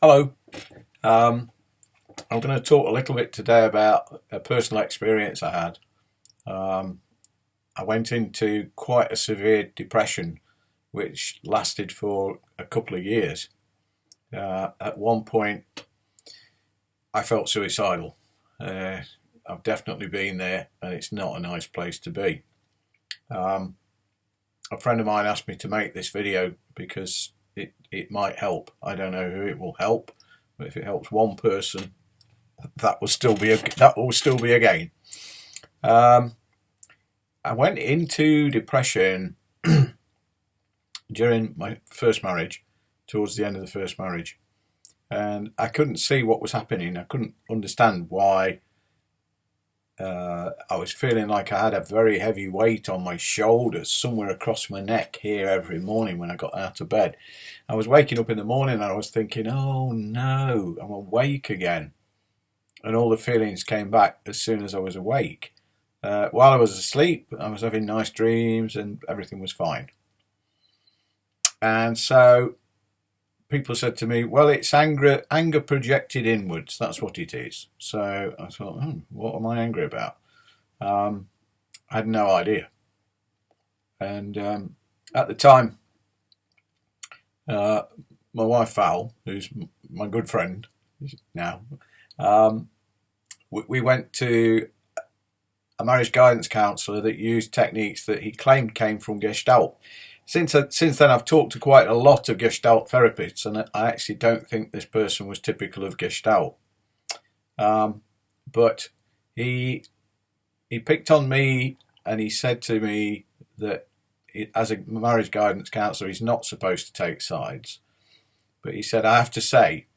Hello. I'm going to talk a little bit today about a personal experience I had. I went into quite a severe depression, which lasted for a couple of years. At one point, I felt suicidal. I've definitely been there, and it's not a nice place to be. A friend of mine asked me to make this video because it might help. I don't know who it will help, but if it helps one person, that will still be a gain. I went into depression during my first marriage, towards the end of the first marriage, and I couldn't see what was happening. I couldn't understand why. I was feeling like I had a very heavy weight on my shoulders, somewhere across my neck here every morning when I got out of bed. I was waking up in the morning and I was thinking, oh no, I'm awake again. And all the feelings came back as soon as I was awake. While I was asleep, I was having nice dreams and everything was fine. And so people said to me, well, it's anger projected inwards. That's what it is. So I thought, what am I angry about? I had no idea. And at the time, my wife Val, who's my good friend now, we went to a marriage guidance counsellor that used techniques that he claimed came from Gestalt. Since then, I've talked to quite a lot of Gestalt therapists, and I actually don't think this person was typical of Gestalt. But he picked on me, and he said to me that as a marriage guidance counsellor, he's not supposed to take sides. But he said, I have to say,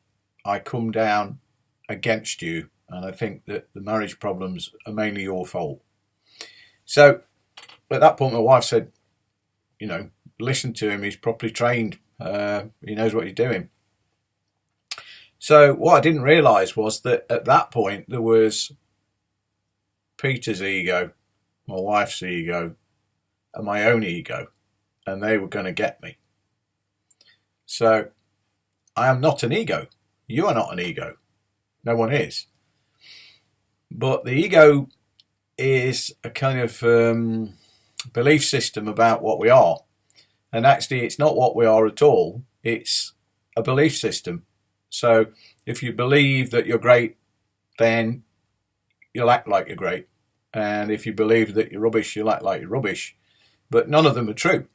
I come down against you, and I think that the marriage problems are mainly your fault. So at that point, my wife said, listen to him, he's properly trained, he knows what he's doing. So what I didn't realise was that at that point there was Peter's ego, my wife's ego, and my own ego, and they were going to get me. So I am not an ego. You are not an ego. No one is. But the ego is a kind of belief system about what we are. And actually, it's not what we are at all. It's a belief system. So if you believe that you're great, then you'll act like you're great. And if you believe that you're rubbish, you'll act like you're rubbish. But none of them are true.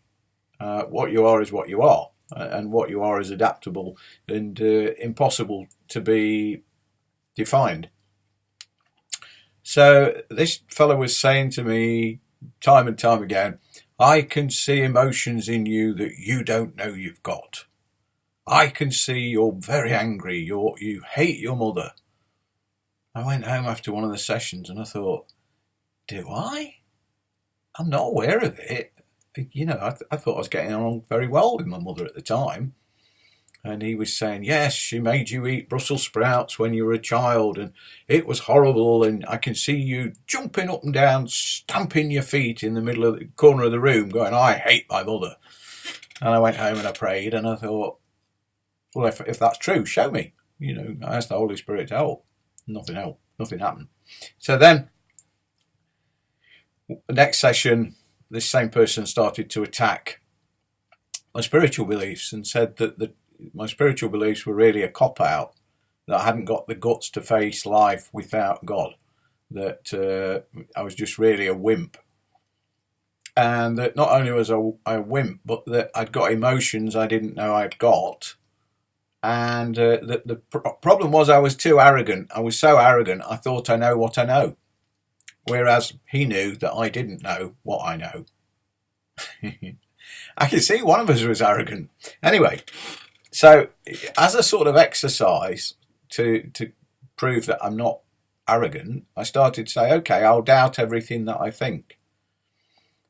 What you are is what you are. And what you are is adaptable and impossible to be defined. So this fellow was saying to me time and time again, I can see emotions in you that you don't know you've got. I can see you're very angry. You hate your mother. I went home after one of the sessions and I thought, do I? I'm not aware of it. I thought I was getting on very well with my mother at the time. And he was saying, yes, she made you eat Brussels sprouts when you were a child and it was horrible, and I can see you jumping up and down, stamping your feet in the middle of the corner of the room going, I hate my mother. And I went home and I prayed and I thought, well, if that's true, show me. I asked the Holy Spirit to help. Nothing helped. Nothing happened. So then, the next session, this same person started to attack my spiritual beliefs and said that my spiritual beliefs were really a cop-out, that I hadn't got the guts to face life without God, that I was just really a wimp. And that not only was I a wimp, but that I'd got emotions I didn't know I'd got. And the problem was I was too arrogant. I was so arrogant, I thought I know what I know. Whereas he knew that I didn't know what I know. I can see one of us was arrogant. Anyway, so as a sort of exercise to prove that I'm not arrogant, I started to say, okay, I'll doubt everything that I think.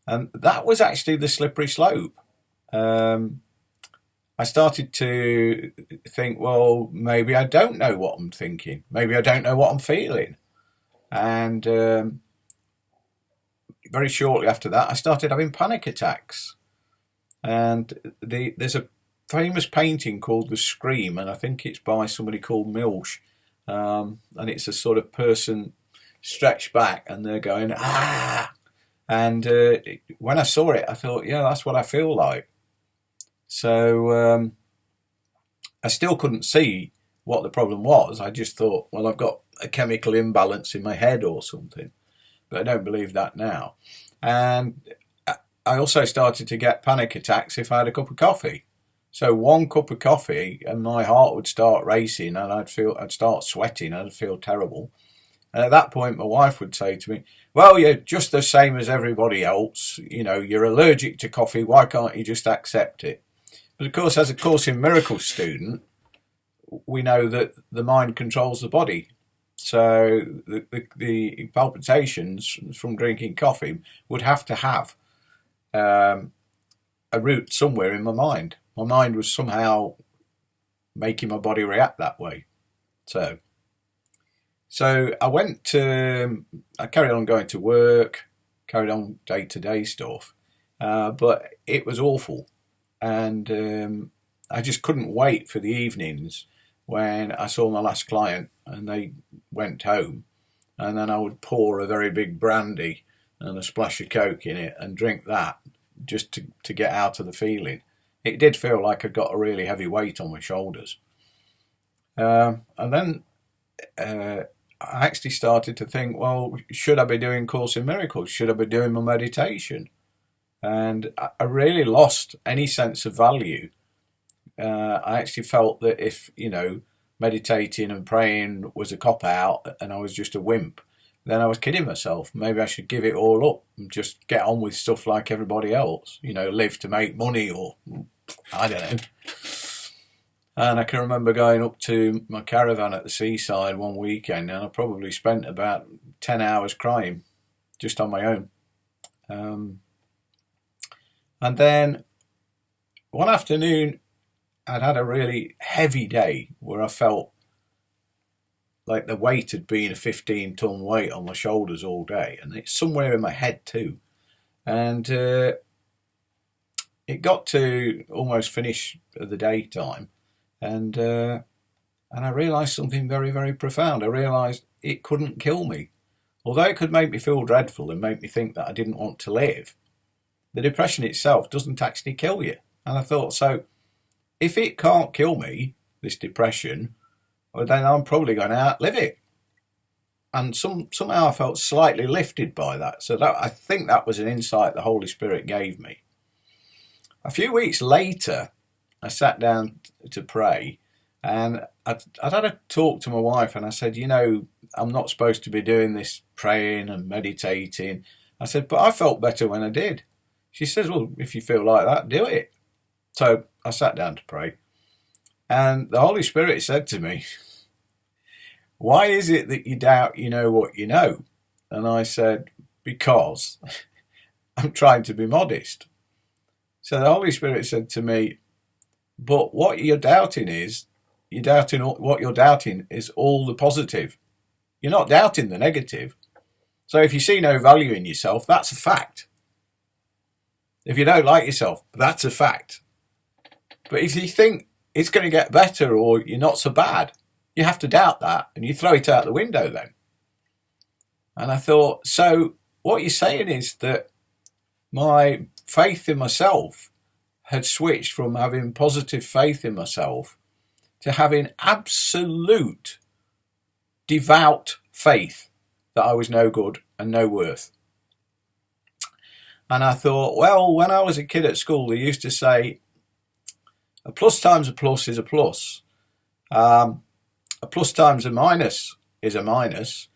And that was actually the slippery slope. I started to think, well, maybe I don't know what I'm thinking. Maybe I don't know what I'm feeling. And very shortly after that, I started having panic attacks. And there's a famous painting called The Scream, and I think it's by somebody called Milch. And it's a sort of person stretched back and they're going, ah! And when I saw it, I thought, yeah, that's what I feel like. So I still couldn't see what the problem was. I just thought, well, I've got a chemical imbalance in my head or something. But I don't believe that now. And I also started to get panic attacks if I had a cup of coffee. So one cup of coffee and my heart would start racing and I'd start sweating and I'd feel terrible. And at that point, my wife would say to me, well, you're just the same as everybody else. You know, you're allergic to coffee. Why can't you just accept it? But of course, as a Course in Miracles student, we know that the mind controls the body. So the palpitations from drinking coffee would have to have a root somewhere in my mind. My mind was somehow making my body react that way. So I carried on going to work, carried on day-to-day stuff, but it was awful. And I just couldn't wait for the evenings when I saw my last client and they went home, and then I would pour a very big brandy and a splash of Coke in it and drink that just to get out of the feeling. It did feel like I'd got a really heavy weight on my shoulders. And then I actually started to think, well, should I be doing Course in Miracles? Should I be doing my meditation? And I really lost any sense of value. I actually felt that if, meditating and praying was a cop-out and I was just a wimp, then I was kidding myself. Maybe I should give it all up and just get on with stuff like everybody else, live to make money, or I don't know. And I can remember going up to my caravan at the seaside one weekend, and I probably spent about 10 hours crying just on my own. And then one afternoon, I'd had a really heavy day where I felt like the weight had been a 15-ton weight on my shoulders all day, and it's somewhere in my head too. And it got to almost finish the daytime, and I realised something very, very profound. I realised it couldn't kill me. Although it could make me feel dreadful and make me think that I didn't want to live, the depression itself doesn't actually kill you. And I thought, so if it can't kill me, this depression, well, then I'm probably going to outlive it. And somehow I felt slightly lifted by that. So I think that was an insight the Holy Spirit gave me. A few weeks later, I sat down to pray, and I'd had a talk to my wife, and I said, I'm not supposed to be doing this praying and meditating. I said, but I felt better when I did. She says, well, if you feel like that, do it. So I sat down to pray, and the Holy Spirit said to me, why is it that you doubt you know what you know? And I said, because I'm trying to be modest. So the Holy Spirit said to me, but what you're doubting is all the positive. You're not doubting the negative. So if you see no value in yourself, that's a fact. If you don't like yourself, that's a fact. But if you think it's going to get better or you're not so bad, you have to doubt that, and you throw it out the window then. And I thought, so what you're saying is that my faith in myself had switched from having positive faith in myself to having absolute devout faith that I was no good and no worth. And I thought, well, when I was a kid at school, they used to say, a plus times a plus is a plus. A plus times a minus is a minus,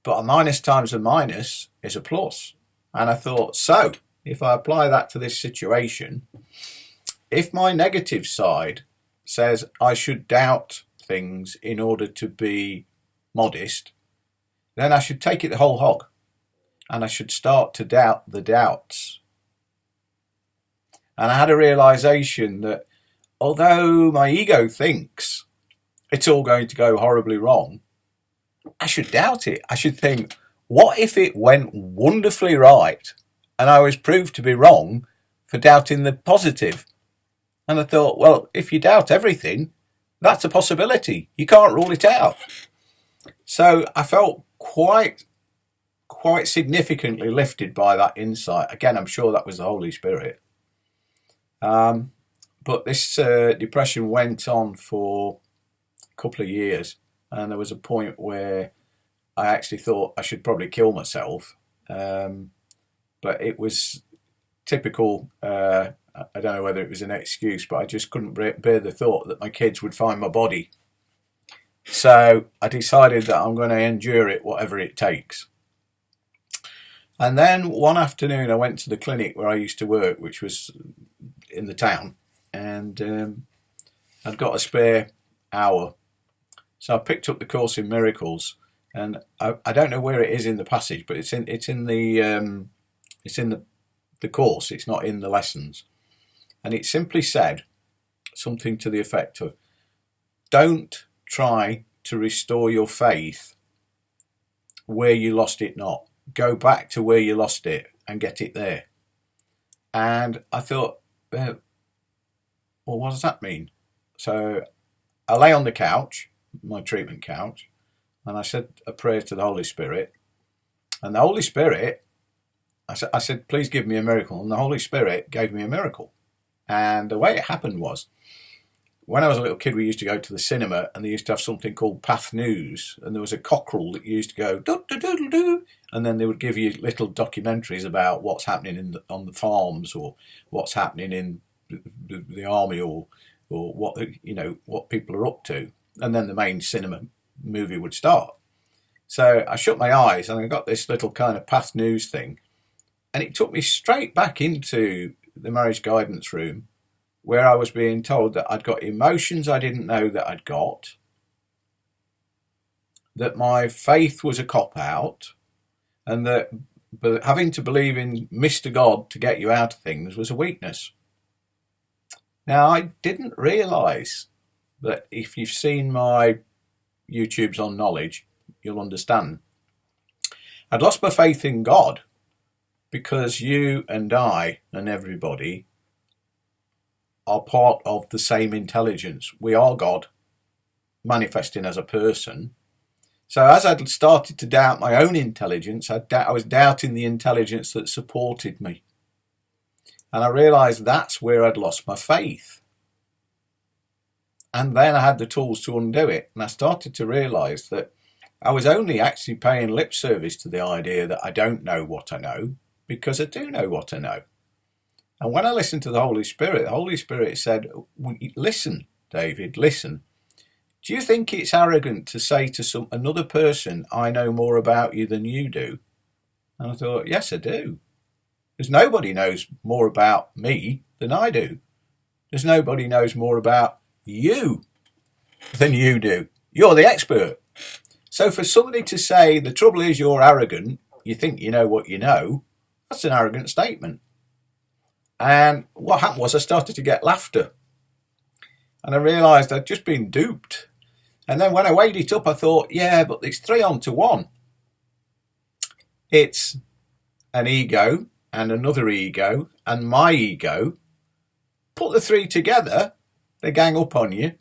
but a minus times a minus is a plus. And I thought, so if I apply that to this situation, if my negative side says I should doubt things in order to be modest, then I should take it the whole hog, and I should start to doubt the doubts. And I had a realization that although my ego thinks it's all going to go horribly wrong, I should doubt it. I should think, what if it went wonderfully right and I was proved to be wrong for doubting the positive? And I thought, well, if you doubt everything, that's a possibility. You can't rule it out. So I felt quite significantly lifted by that insight. Again, I'm sure that was the Holy Spirit. But this depression went on for a couple of years, and there was a point where I actually thought I should probably kill myself. But it was typical. I don't know whether it was an excuse, but I just couldn't bear the thought that my kids would find my body. So I decided that I'm going to endure it, whatever it takes. And then one afternoon I went to the clinic where I used to work, which was in the town, and I'd got a spare hour. So I picked up the Course in Miracles, and I don't know where it is in the passage, but it's in the course. It's not in the lessons, and it simply said something to the effect of, "Don't try to restore your faith where you lost it not. Go back to where you lost it and get it there." And I thought, well, what does that mean? So I lay on the couch, my treatment couch, and I said a prayer to the Holy Spirit. And the Holy Spirit, I said, please give me a miracle. And the Holy Spirit gave me a miracle. And the way it happened was, when I was a little kid, we used to go to the cinema, and they used to have something called Path News, and there was a cockerel that used to go do, and then they would give you little documentaries about what's happening on the farms, or what's happening in the army, or what what people are up to, and then the main cinema movie would start. So I shut my eyes, and I got this little kind of Path News thing, and it took me straight back into the marriage guidance room, where I was being told that I'd got emotions I didn't know that I'd got, that my faith was a cop-out, and that having to believe in Mr. God to get you out of things was a weakness. Now, I didn't realise that if you've seen my YouTubes on knowledge, you'll understand. I'd lost my faith in God because you and I and everybody are part of the same intelligence. We are God manifesting as a person. So as I'd started to doubt my own intelligence, I was doubting the intelligence that supported me. And I realised that's where I'd lost my faith. And then I had the tools to undo it. And I started to realise that I was only actually paying lip service to the idea that I don't know what I know, because I do know what I know. And when I listened to the Holy Spirit said, listen, David, listen. Do you think it's arrogant to say to another person, I know more about you than you do? And I thought, yes, I do. Because nobody knows more about me than I do. There's nobody knows more about you than you do. You're the expert. So for somebody to say, the trouble is you're arrogant, you think you know what you know, that's an arrogant statement. And what happened was I started to get laughter. And I realised I'd just been duped. And then when I weighed it up, I thought, yeah, but it's 3 to 1. It's an ego and another ego and my ego. Put the 3 together, they gang up on you,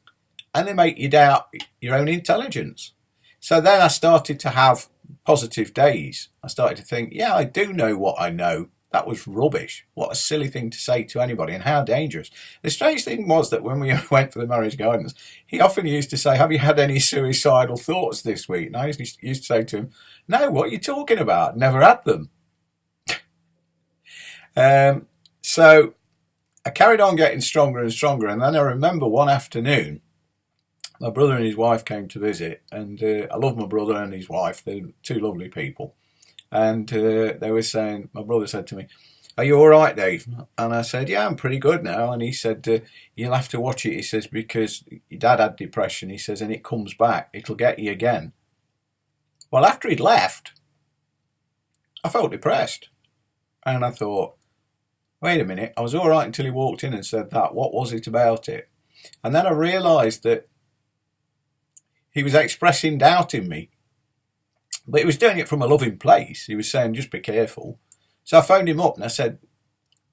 and they make you doubt your own intelligence. So then I started to have positive days. I started to think, yeah, I do know what I know. That was rubbish. What a silly thing to say to anybody, and how dangerous. The strange thing was that when we went for the marriage guidance, he often used to say, have you had any suicidal thoughts this week? And I used to say to him, no, what are you talking about? Never had them. So I carried on getting stronger and stronger. And then I remember one afternoon, my brother and his wife came to visit. And I love my brother and his wife. They're 2 lovely people. And they were saying, my brother said to me, are you all right, Dave? And I said, yeah, I'm pretty good now. And he said, you'll have to watch it, he says, because your dad had depression, he says, and it comes back. It'll get you again. Well, after he'd left, I felt depressed. And I thought, wait a minute, I was all right until he walked in and said that. What was it about it? And then I realised that he was expressing doubt in me. But he was doing it from a loving place. He was saying, just be careful. So I phoned him up and I said,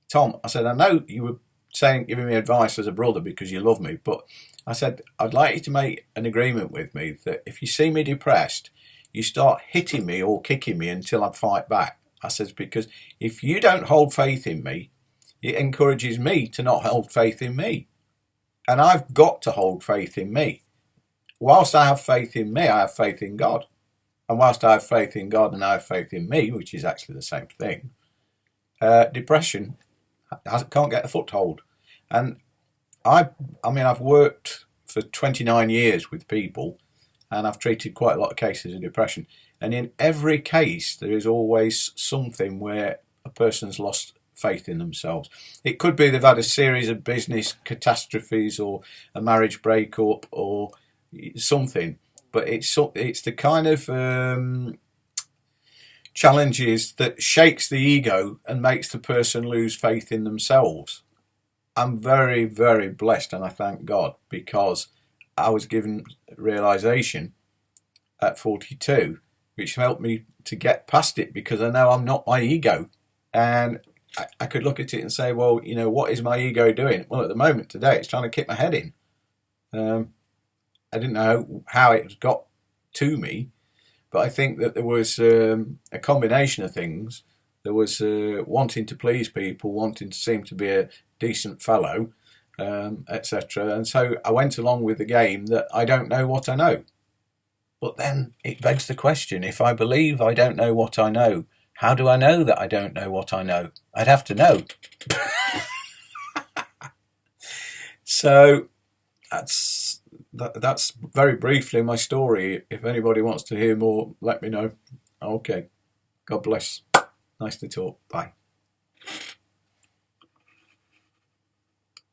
Tom, I said, I know you were saying, giving me advice as a brother because you love me, but I said, I'd like you to make an agreement with me that if you see me depressed, you start hitting me or kicking me until I fight back. I said, because if you don't hold faith in me, it encourages me to not hold faith in me. And I've got to hold faith in me. Whilst I have faith in me, I have faith in God. And whilst I have faith in God and I have faith in me, which is actually the same thing, depression can't get a foothold. And I've worked for 29 years with people, and I've treated quite a lot of cases of depression. And in every case, there is always something where a person's lost faith in themselves. It could be they've had a series of business catastrophes or a marriage breakup or something, but it's the kind of challenges that shakes the ego and makes the person lose faith in themselves. I'm very, very blessed, and I thank God, because I was given realization at 42, which helped me to get past it, because I know I'm not my ego. And I could look at it and say, well, you know, what is my ego doing? Well, at the moment today, it's trying to kick my head in. I didn't know how it got to me, but I think that there was a combination of things. There was wanting to please people, wanting to seem to be a decent fellow, etc. And so I went along with the game that I don't know what I know. But then it begs the question, if I believe I don't know what I know, how do I know that I don't know what I know? I'd have to know. So that's very briefly my story. If anybody wants to hear more, let me know. Okay. God bless. Nice to talk. Bye.